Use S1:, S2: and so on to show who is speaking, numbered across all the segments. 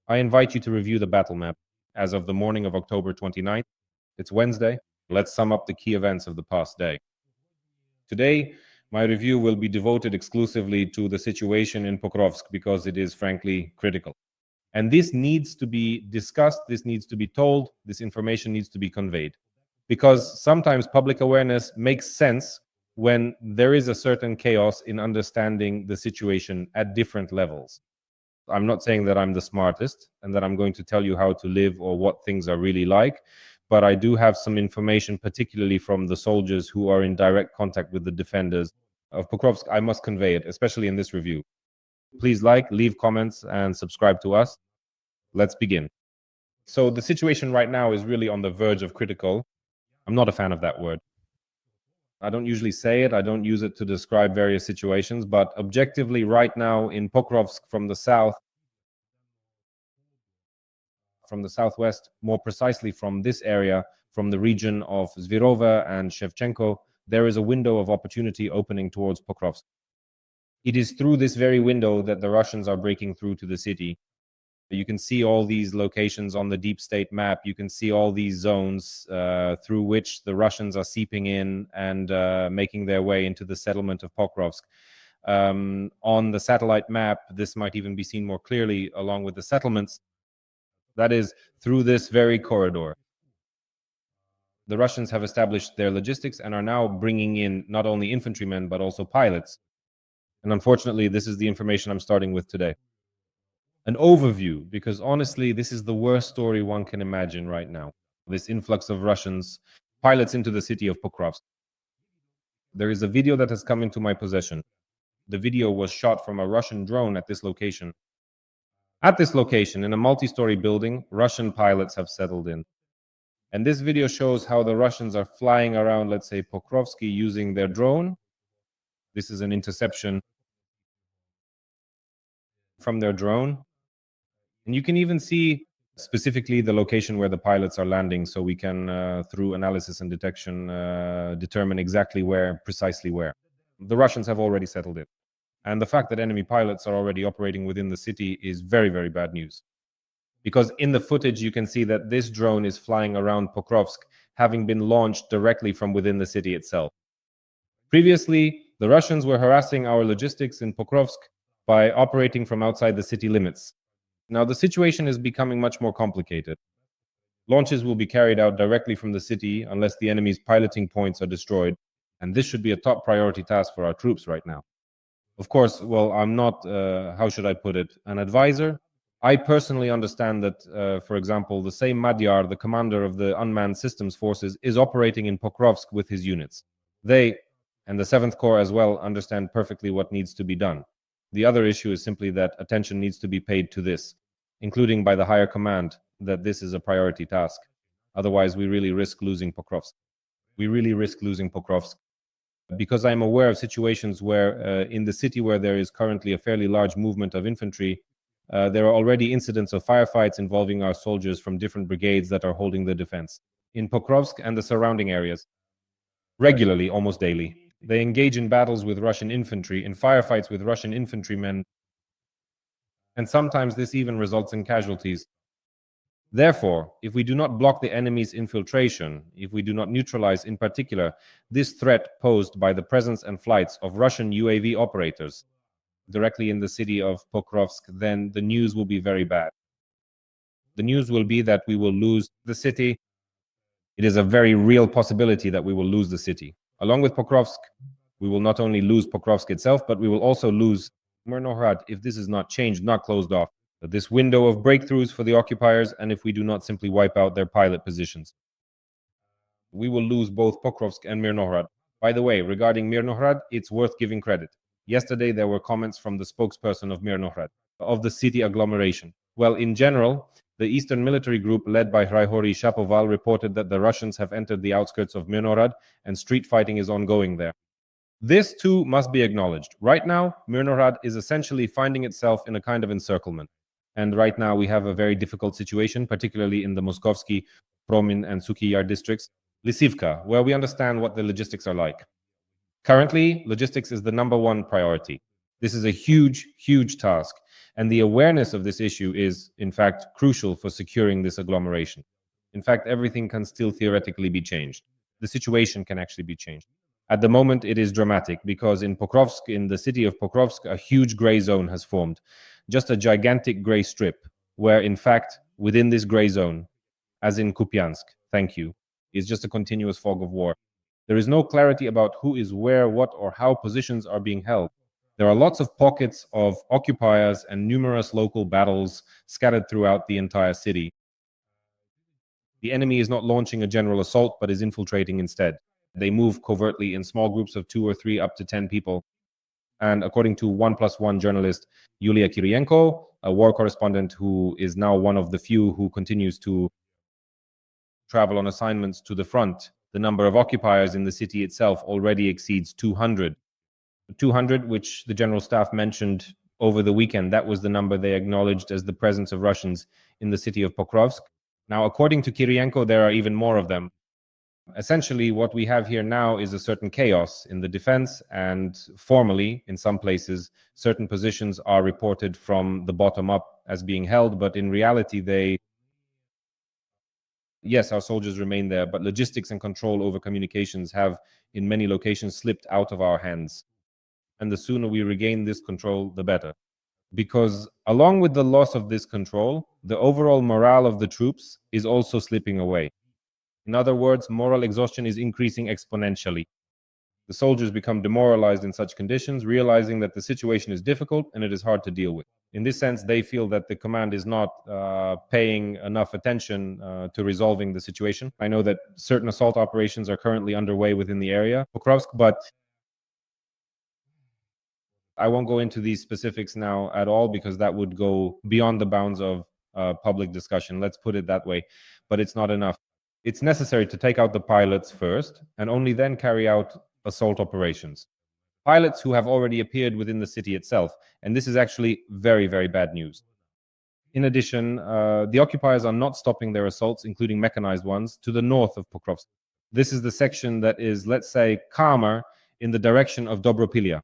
S1: I invite you to review the battle map as of the morning of October 29th. It's Wednesday. Let's sum up the key events of the past day. Today, my review will be devoted exclusively to the situation in Pokrovsk because it is frankly critical. And this needs to be discussed, this needs to be told, this information needs to be conveyed. Because sometimes public awareness makes sense when there is a certain chaos in understanding the situation at different levels. I'm not saying that I'm the smartest and that I'm going to tell you how to live or what things are really like, but I do have some information, particularly from the soldiers who are in direct contact with the defenders of Pokrovsk. I must convey it, especially in this review. Please like, leave comments, and subscribe to us. Let's begin. So the situation right now is really on the verge of critical. I'm not a fan of that word. I don't usually say it. I don't use it to describe various situations, but objectively right now in Pokrovsk from the south, from the southwest, more precisely from this area, from the region of Zvirova and Shevchenko, there is a window of opportunity opening towards Pokrovsk. It is through this very window that the Russians are breaking through to the city. You can see all these locations on the deep state map. You can see all these zones through which the Russians are seeping in and making their way into the settlement of Pokrovsk. On the satellite map, this might even be seen more clearly along with the settlements. That is through this very corridor. The Russians have established their logistics and are now bringing in not only infantrymen, but also pilots. And unfortunately, this is the information I'm starting with today. An overview, because honestly, this is the worst story one can imagine right now. This influx of Russians, pilots into the city of Pokrovsk. There is a video that has come into my possession. The video was shot from a Russian drone at this location. At this location, in a multi-story building, Russian pilots have settled in. And this video shows how the Russians are flying around, let's say, Pokrovsk using their drone. This is an interception from their drone. And you can even see specifically the location where the pilots are landing, so we can, through analysis and detection, determine exactly where, precisely where. The Russians have already settled in. And the fact that enemy pilots are already operating within the city is very, very bad news. Because in the footage, you can see that this drone is flying around Pokrovsk, having been launched directly from within the city itself. Previously, the Russians were harassing our logistics in Pokrovsk by operating from outside the city limits. Now, the situation is becoming much more complicated. Launches will be carried out directly from the city unless the enemy's piloting points are destroyed, and this should be a top priority task for our troops right now. Of course, well, I'm not, how should I put it, an advisor. I personally understand that, for example, the same Madyar, the commander of the unmanned systems forces, is operating in Pokrovsk with his units. They, and the 7th Corps as well, understand perfectly what needs to be done. The other issue is simply that attention needs to be paid to this, including by the higher command, that this is a priority task. Otherwise, we really risk losing Pokrovsk. We really risk losing Pokrovsk. Because I'm aware of situations where, in the city where there is currently a fairly large movement of infantry, there are already incidents of firefights involving our soldiers from different brigades that are holding the defense. In Pokrovsk and the surrounding areas, regularly, almost daily, they engage in battles with Russian infantry, in firefights with Russian infantrymen, and sometimes this even results in casualties. Therefore, if we do not block the enemy's infiltration, if we do not neutralize in particular this threat posed by the presence and flights of Russian UAV operators directly in the city of Pokrovsk, then the news will be very bad. The news will be that we will lose the city. It is a very real possibility that we will lose the city. Along with Pokrovsk, we will not only lose Pokrovsk itself, but we will also lose Myrnohrad if this is not changed, not closed off. This window of breakthroughs for the occupiers, and if we do not simply wipe out their pilot positions. We will lose both Pokrovsk and Myrnohrad. By the way, regarding Myrnohrad, it's worth giving credit. Yesterday, there were comments from the spokesperson of Myrnohrad, of the city agglomeration. Well, in general, the Eastern Military Group led by Hrayhori Shapoval reported that the Russians have entered the outskirts of Myrnohrad and street fighting is ongoing there. This too must be acknowledged. Right now, Myrnohrad is essentially finding itself in a kind of encirclement. And right now we have a very difficult situation, particularly in the Moskovsky, Promin and Suky Yar districts. Lysivka, where we understand what the logistics are like. Currently, logistics is the #1 priority. This is a huge, huge task. And the awareness of this issue is, in fact, crucial for securing this agglomeration. In fact, everything can still theoretically be changed. The situation can actually be changed. At the moment, it is dramatic because in Pokrovsk, in the city of Pokrovsk, a huge gray zone has formed. Just a gigantic gray strip where, in fact, within this gray zone, as in Kupiansk, thank you, is just a continuous fog of war. There is no clarity about who is where, what, or how positions are being held. There are lots of pockets of occupiers and numerous local battles scattered throughout the entire city. The enemy is not launching a general assault, but is infiltrating instead. They move covertly in small groups of 2 or 3 up to 10 people. And according to 1+1 journalist Yulia Kirienko, a war correspondent who is now one of the few who continues to travel on assignments to the front, the number of occupiers in the city itself already exceeds 200. 200, which the general staff mentioned over the weekend, that was the number they acknowledged as the presence of Russians in the city of Pokrovsk. Now, according to Kirienko, there are even more of them. Essentially, what we have here now is a certain chaos in the defense, and formally, in some places, certain positions are reported from the bottom up as being held, but in reality, yes, our soldiers remain there, but logistics and control over communications have, in many locations, slipped out of our hands. And the sooner we regain this control, the better. Because along with the loss of this control, the overall morale of the troops is also slipping away. In other words, moral exhaustion is increasing exponentially. The soldiers become demoralized in such conditions, realizing that the situation is difficult and it is hard to deal with. In this sense, they feel that the command is not paying enough attention to resolving the situation. I know that certain assault operations are currently underway within the area, Pokrovsk, but I won't go into these specifics now at all because that would go beyond the bounds of public discussion. Let's put it that way. But it's not enough. It's necessary to take out the pilots first and only then carry out assault operations. Pilots who have already appeared within the city itself. And this is actually very, very bad news. In addition, the occupiers are not stopping their assaults, including mechanized ones, to the north of Pokrovsk. This is the section that is, let's say, calmer in the direction of Dobropilia.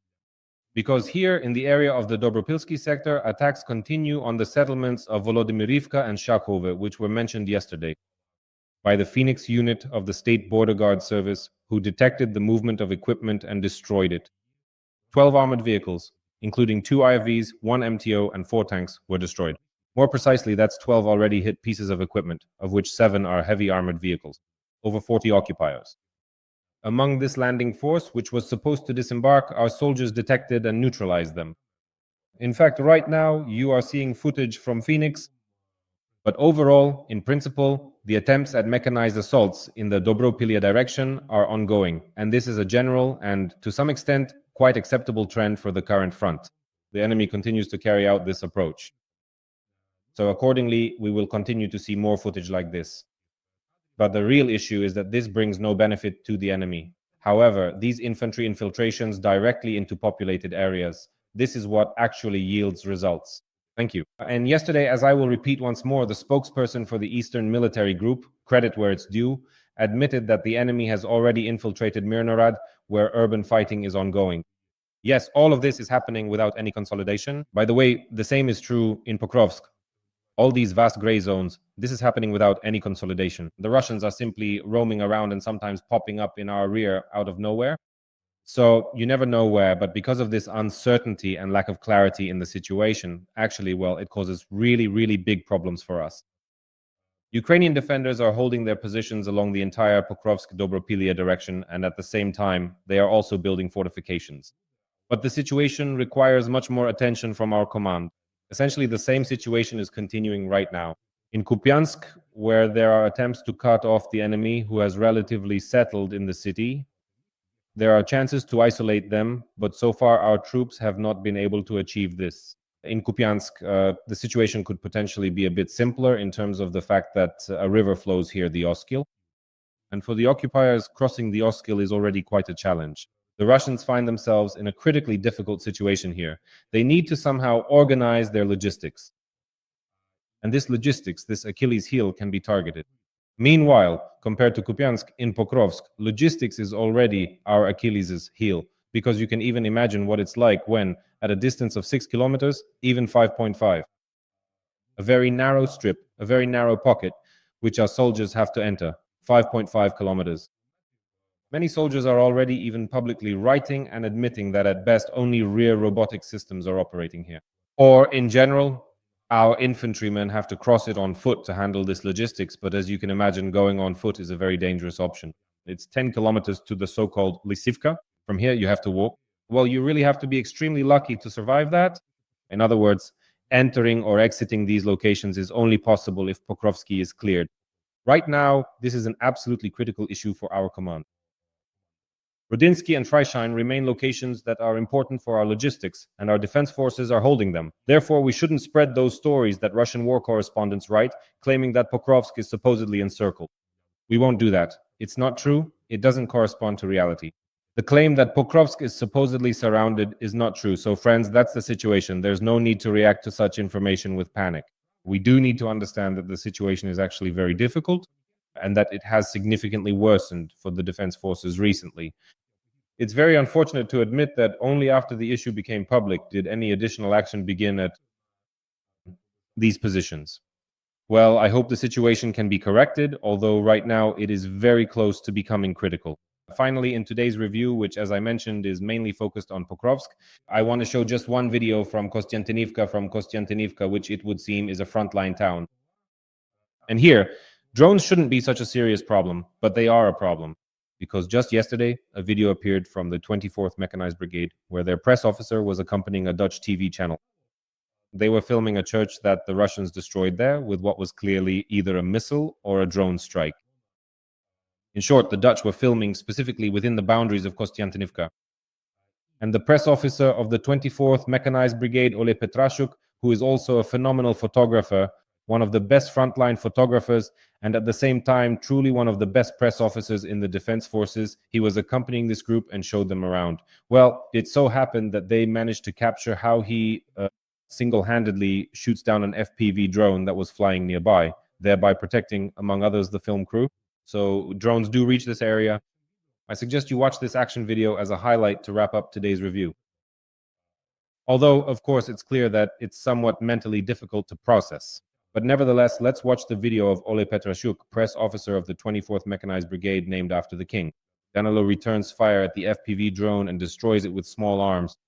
S1: Because here in the area of the Dobropilsky sector, attacks continue on the settlements of Volodymyrivka and Shakove, which were mentioned yesterday by the Phoenix unit of the State Border Guard Service, who detected the movement of equipment and destroyed it. 12 armored vehicles, including 2 IFVs, 1 MTO, and 4 tanks, were destroyed. More precisely, that's 12 already hit pieces of equipment, of which 7 are heavy armored vehicles, over 40 occupiers. Among this landing force, which was supposed to disembark, our soldiers detected and neutralized them. In fact, right now, you are seeing footage from Phoenix, but overall, in principle, the attempts at mechanized assaults in the Dobropilia direction are ongoing, and this is a general and, to some extent, quite acceptable trend for the current front. The enemy continues to carry out this approach. So accordingly, we will continue to see more footage like this. But the real issue is that this brings no benefit to the enemy. However, these infantry infiltrations directly into populated areas, this is what actually yields results. Thank you. And yesterday, as I will repeat once more, the spokesperson for the Eastern Military Group, credit where it's due, admitted that the enemy has already infiltrated Myrnohrad, where urban fighting is ongoing. Yes, all of this is happening without any consolidation. By the way, the same is true in Pokrovsk. All these vast gray zones, this is happening without any consolidation. The Russians are simply roaming around and sometimes popping up in our rear out of nowhere. So you never know where, but because of this uncertainty and lack of clarity in the situation, actually, well, it causes really, really big problems for us. Ukrainian defenders are holding their positions along the entire Pokrovsk-Dobropilia direction, and at the same time, they are also building fortifications. But the situation requires much more attention from our command. Essentially, the same situation is continuing right now. In Kupiansk, where there are attempts to cut off the enemy who has relatively settled in the city, there are chances to isolate them, but so far our troops have not been able to achieve this. In Kupiansk, the situation could potentially be a bit simpler in terms of the fact that a river flows here, the Oskil. And for the occupiers, crossing the Oskil is already quite a challenge. The Russians find themselves in a critically difficult situation here. They need to somehow organize their logistics. And this logistics, this Achilles heel, can be targeted. Meanwhile, compared to Kupiansk, in Pokrovsk, logistics is already our Achilles' heel. because you can even imagine what it's like when, at a distance of 6 kilometers, even 5.5, a very narrow strip, a very narrow pocket, which our soldiers have to enter, 5.5 kilometers. Many soldiers are already even publicly writing and admitting that at best only rear robotic systems are operating here. Or in general, our infantrymen have to cross it on foot to handle this logistics, but as you can imagine, going on foot is a very dangerous option. It's 10 kilometers to the so-called Lisivka. From here, you have to walk. Well, you really have to be extremely lucky to survive that. In other words, entering or exiting these locations is only possible if Pokrovsk is cleared. Right now, this is an absolutely critical issue for our command. Rudinsky and Freischein remain locations that are important for our logistics, and our defense forces are holding them. Therefore, we shouldn't spread those stories that Russian war correspondents write, claiming that Pokrovsk is supposedly encircled. We won't do that. It's not true. It doesn't correspond to reality. The claim that Pokrovsk is supposedly surrounded is not true. So, friends, that's the situation. There's no need to react to such information with panic. We do need to understand that the situation is actually very difficult and that it has significantly worsened for the defense forces recently. It's very unfortunate to admit that only after the issue became public did any additional action begin at these positions. Well, I hope the situation can be corrected, although right now it is very close to becoming critical. Finally, in today's review, which as I mentioned is mainly focused on Pokrovsk, I want to show just one video from Kostiantynivka, which it would seem is a frontline town. And here, drones shouldn't be such a serious problem, but they are a problem. Because just yesterday, a video appeared from the 24th Mechanized Brigade, where their press officer was accompanying a Dutch TV channel. They were filming a church that the Russians destroyed there with what was clearly either a missile or a drone strike. In short, the Dutch were filming specifically within the boundaries of Kostiantynivka. And the press officer of the 24th Mechanized Brigade, Ole Petrashuk, who is also a phenomenal photographer, one of the best frontline photographers, and at the same time, truly one of the best press officers in the defense forces, he was accompanying this group and showed them around. Well, it so happened that they managed to capture how he single-handedly shoots down an FPV drone that was flying nearby, thereby protecting, among others, the film crew. So drones do reach this area. I suggest you watch this action video as a highlight to wrap up today's review. Although, of course, it's clear that it's somewhat mentally difficult to process. But nevertheless, let's watch the video of Ole Petrashuk, press officer of the 24th Mechanized Brigade named after the king. Danilo returns fire at the FPV drone and destroys it with small arms.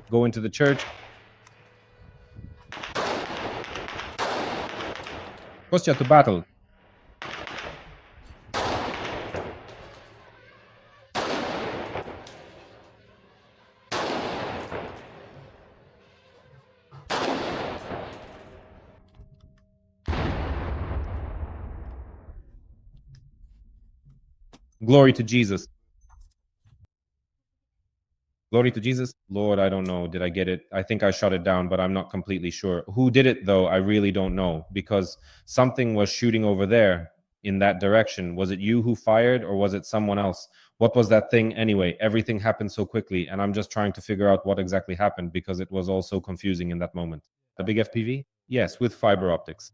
S1: Go into the church. Kostya to battle. Glory to Jesus. Glory to Jesus. Lord, I don't know. Did I get it? I think I shut it down, but I'm not completely sure. Who did it, though? I really don't know, because something was shooting over there in that direction. Was it you who fired, or was it someone else? What was that thing anyway? Everything happened so quickly, and I'm just trying to figure out what exactly happened, because it was all so confusing in that moment. A big FPV? Yes, with fiber optics.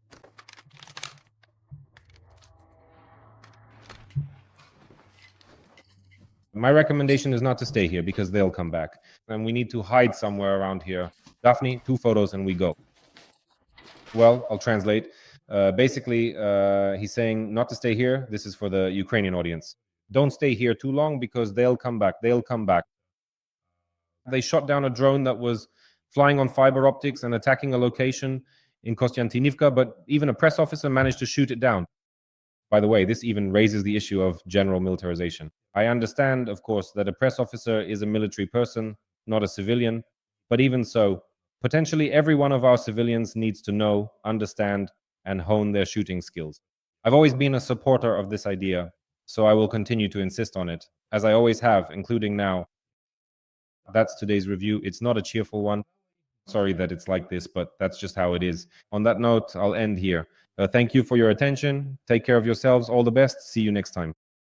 S1: My recommendation is not to stay here because they'll come back. And we need to hide somewhere around here. Daphne, 2 photos and we go. Well, I'll translate. Basically, he's saying not to stay here. This is for the Ukrainian audience. Don't stay here too long because they'll come back. They'll come back. They shot down a drone that was flying on fiber optics and attacking a location in Kostiantynivka, but even a press officer managed to shoot it down. By the way, this even raises the issue of general militarization. I understand, of course, that a press officer is a military person, not a civilian, but even so, potentially every one of our civilians needs to know, understand, and hone their shooting skills. I've always been a supporter of this idea, so I will continue to insist on it, as I always have, including now. That's today's review. It's not a cheerful one. Sorry that it's like this, but that's just how it is. On that note, I'll end here. Thank you for your attention. Take care of yourselves. All the best. See you next time.